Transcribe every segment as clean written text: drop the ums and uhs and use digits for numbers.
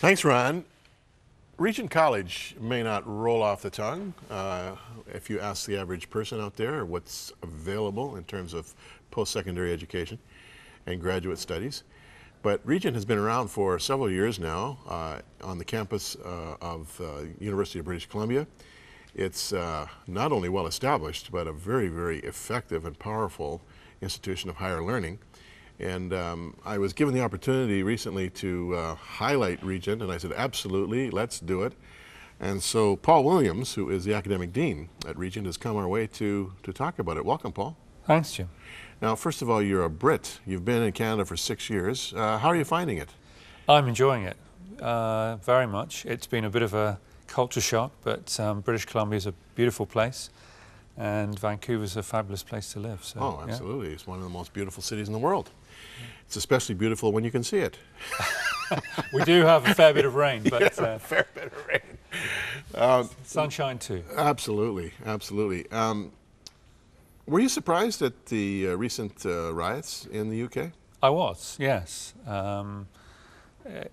Thanks, Ron. Regent College may not roll off the tongue if you ask the average person out there what's available in terms of post-secondary education and graduate studies. But Regent has been around for several years now on the campus of University of British Columbia. It's not only well established, but a very, very effective and powerful institution of higher learning. And I was given the opportunity recently to highlight Regent, and I said, absolutely, let's do it. And so Paul Williams, who is the academic dean at Regent, has come our way to talk about it. Welcome, Paul. Thanks, Jim. Now, first of all, you're a Brit. You've been in Canada for 6 years. How are you finding it? I'm enjoying it very much. It's been a bit of a culture shock, but British Columbia is a beautiful place, and Vancouver's a fabulous place to live. So, oh, absolutely. Yeah. It's one of the most beautiful cities in the world. It's especially beautiful when you can see it. We do have a fair bit of rain, but a fair bit of rain. Sunshine too. Absolutely, absolutely. Were you surprised at the recent riots in the UK? I was, yes.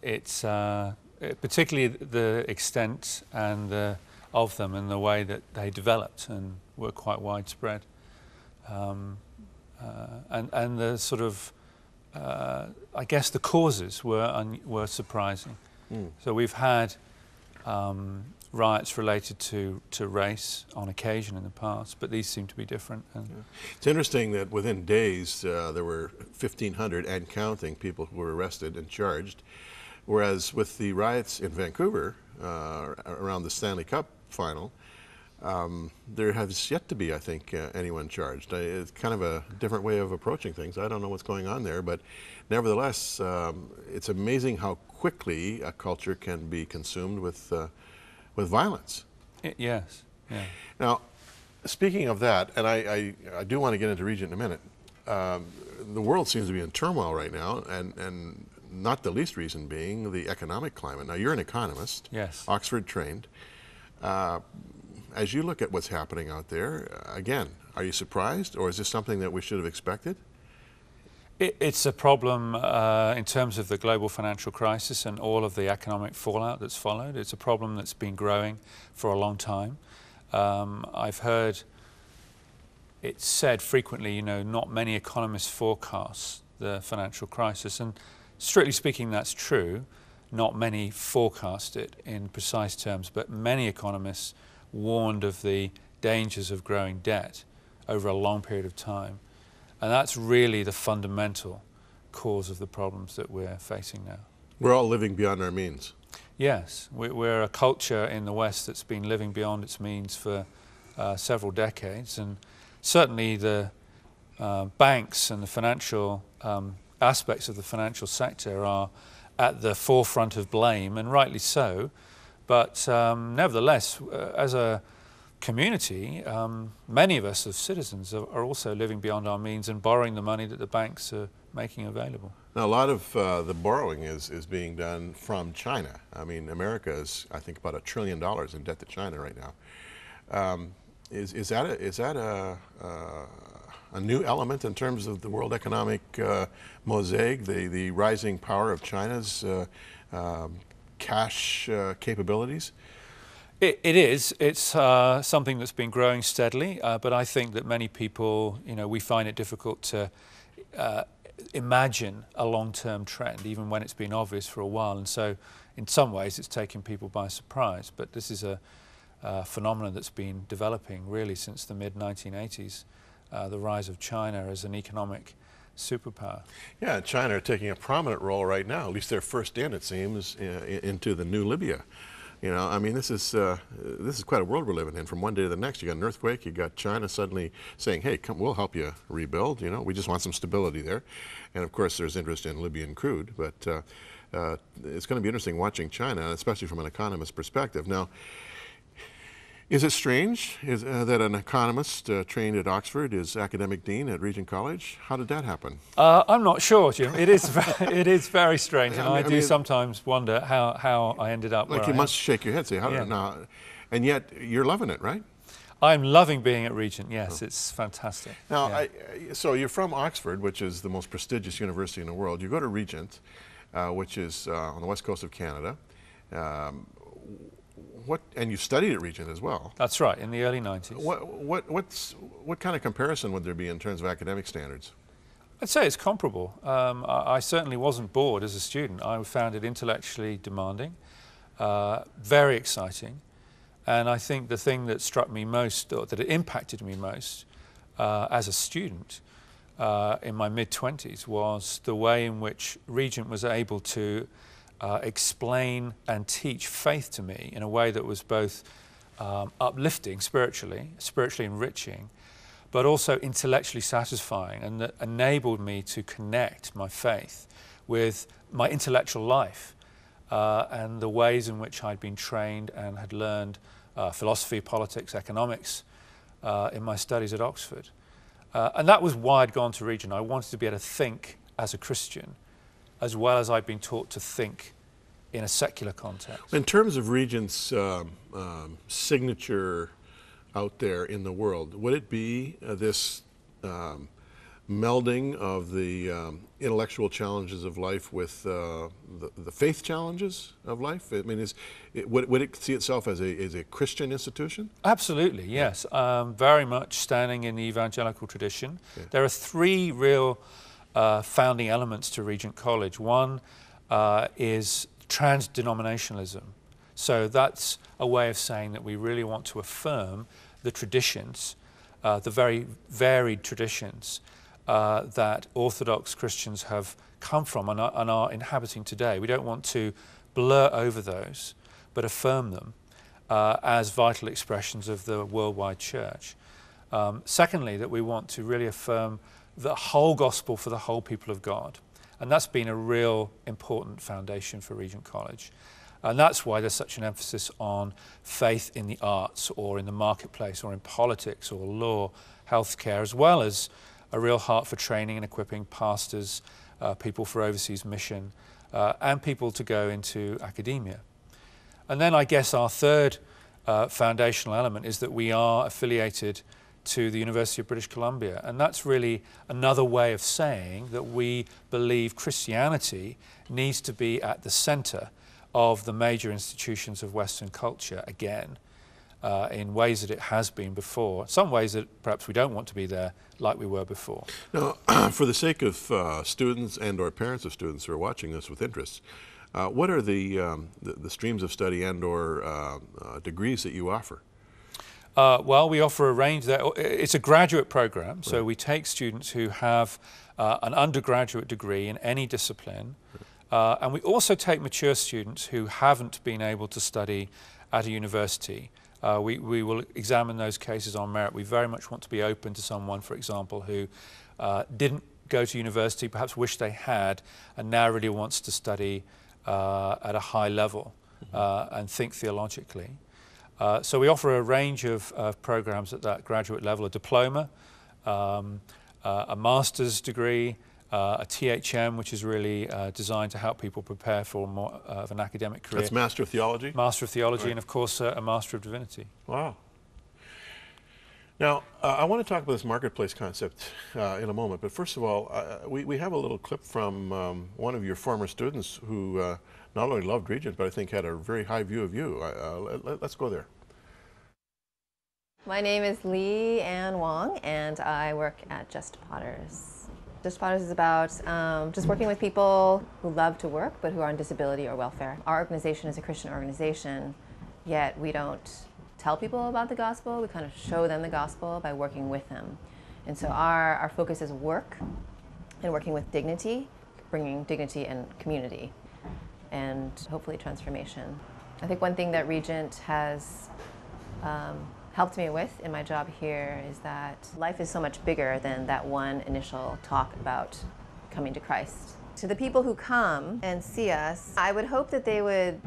It's particularly the extent and of them and the way that they developed and were quite widespread, and the sort of I guess the causes were surprising. So we've had riots related to race on occasion in the past, but these seem to be different. And it's interesting that within days there were 1,500 and counting people who were arrested and charged, whereas with the riots in Vancouver around the Stanley Cup final, there has yet to be, I think, anyone charged. It's kind of a different way of approaching things. I don't know what's going on there, but nevertheless, it's amazing how quickly a culture can be consumed with violence. Yes. Yeah. Now, speaking of that, and I do want to get into Regent in a minute, the world seems to be in turmoil right now, and not the least reason being the economic climate. Now, you're an economist, yes, Oxford trained. As you look at what's happening out there, again, are you surprised, or is this something that we should have expected? It's a problem in terms of the global financial crisis and all of the economic fallout that's followed. It's a problem that's been growing for a long time. I've heard it said frequently, you know, not many economists forecast the financial crisis, and strictly speaking, that's true. Not many forecast it in precise terms, but many economists warned of the dangers of growing debt over a long period of time. And that's really the fundamental cause of the problems that we're facing now. We're all living beyond our means. Yes, we're a culture in the West that's been living beyond its means for several decades, and certainly the banks and the financial aspects of the financial sector are at the forefront of blame, and rightly so. But nevertheless, as a community, many of us as citizens are also living beyond our means and borrowing the money that the banks are making available. Now, a lot of the borrowing is being done from China. I mean, America is, I think, about $1 trillion in debt to China right now. Is that a new element in terms of the world economic mosaic, the rising power of China's cash capabilities? It is. It's something that's been growing steadily, but I think that many people, you know, we find it difficult to imagine a long-term trend, even when it's been obvious for a while. And so, in some ways, it's taken people by surprise. But this is a phenomenon that's been developing really since the mid-1980s, the rise of China as an economic superpower. Yeah, China are taking a prominent role right now. At least they're first in, it seems, into the new Libya. You know, I mean, this is quite a world we're living in. From one day to the next, you got an earthquake. You got China suddenly saying, "Hey, come, we'll help you rebuild." You know, we just want some stability there. And of course, there's interest in Libyan crude. But it's going to be interesting watching China, especially from an economist perspective. Now, is it strange that an economist trained at Oxford is academic dean at Regent College? How did that happen? I'm not sure, Jim. It is very strange, and I do sometimes wonder how I ended up where you must shake your head, say, how did it now? And yet you're loving it, right? I'm loving being at Regent, yes. It's fantastic. Now, so you're from Oxford, which is the most prestigious university in the world. You go to Regent, which is on the west coast of Canada. And you studied at Regent as well. That's right, in the early 90s. What kind of comparison would there be in terms of academic standards? I'd say it's comparable. I certainly wasn't bored as a student. I found it intellectually demanding, very exciting, and I think the thing that struck me most, or that it impacted me most as a student in my mid-20s, was the way in which Regent was able to explain and teach faith to me in a way that was both uplifting spiritually enriching, but also intellectually satisfying, and that enabled me to connect my faith with my intellectual life and the ways in which I'd been trained and had learned philosophy, politics, economics in my studies at Oxford. And that was why I'd gone to Regent. I wanted to be able to think as a Christian, as well as I'd been taught to think in a secular context. In terms of Regent's signature out there in the world, would it be this melding of the intellectual challenges of life with the faith challenges of life? I mean, would it see itself as a Christian institution? Absolutely, yes. Very much standing in the evangelical tradition. Yeah. There are three real founding elements to Regent College. One is trans-denominationalism. So that's a way of saying that we really want to affirm the traditions, the very varied traditions that Orthodox Christians have come from and are inhabiting today. We don't want to blur over those, but affirm them as vital expressions of the worldwide church. Secondly, that we want to really affirm the whole gospel for the whole people of God. And that's been a real important foundation for Regent College. And that's why there's such an emphasis on faith in the arts or in the marketplace or in politics or law, healthcare, as well as a real heart for training and equipping pastors, people for overseas mission, and people to go into academia. And then I guess our third foundational element is that we are affiliated to the University of British Columbia. And that's really another way of saying that we believe Christianity needs to be at the center of the major institutions of Western culture again, in ways that it has been before. Some ways that perhaps we don't want to be there like we were before. Now, for the sake of students and or parents of students who are watching this with interest, what are the streams of study and or degrees that you offer? Well, we offer a range there. It's a graduate program, so we take students who have an undergraduate degree in any discipline, and we also take mature students who haven't been able to study at a university. We will examine those cases on merit. We very much want to be open to someone, for example, who didn't go to university, perhaps wished they had, and now really wants to study at a high level and think theologically. So we offer a range of programs at that graduate level: a diploma, a master's degree, a THM, which is really designed to help people prepare for more of an academic career. That's Master of Theology? Master of Theology, right. And of course a Master of Divinity. Wow. Now, I want to talk about this marketplace concept in a moment, but first of all, we have a little clip from one of your former students who not only loved Regent, but I think had a very high view of you. Let's go there. My name is Anne Wong, and I work at Just Potters. Just Potters is about just working with people who love to work, but who are on disability or welfare. Our organization is a Christian organization, yet we don't tell people about the gospel. We kind of show them the gospel by working with them. And so our focus is work and working with dignity, bringing dignity and community, and hopefully transformation. I think one thing that Regent has helped me with in my job here is that life is so much bigger than that one initial talk about coming to Christ. To the people who come and see us, I would hope that they would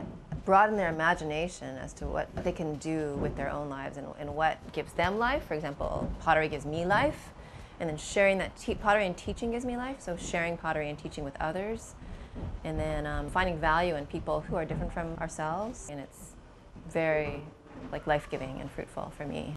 broaden their imagination as to what they can do with their own lives and what gives them life. For example, pottery gives me life, and then sharing that pottery and teaching gives me life, so sharing pottery and teaching with others, and then finding value in people who are different from ourselves, and it's very life-giving and fruitful for me.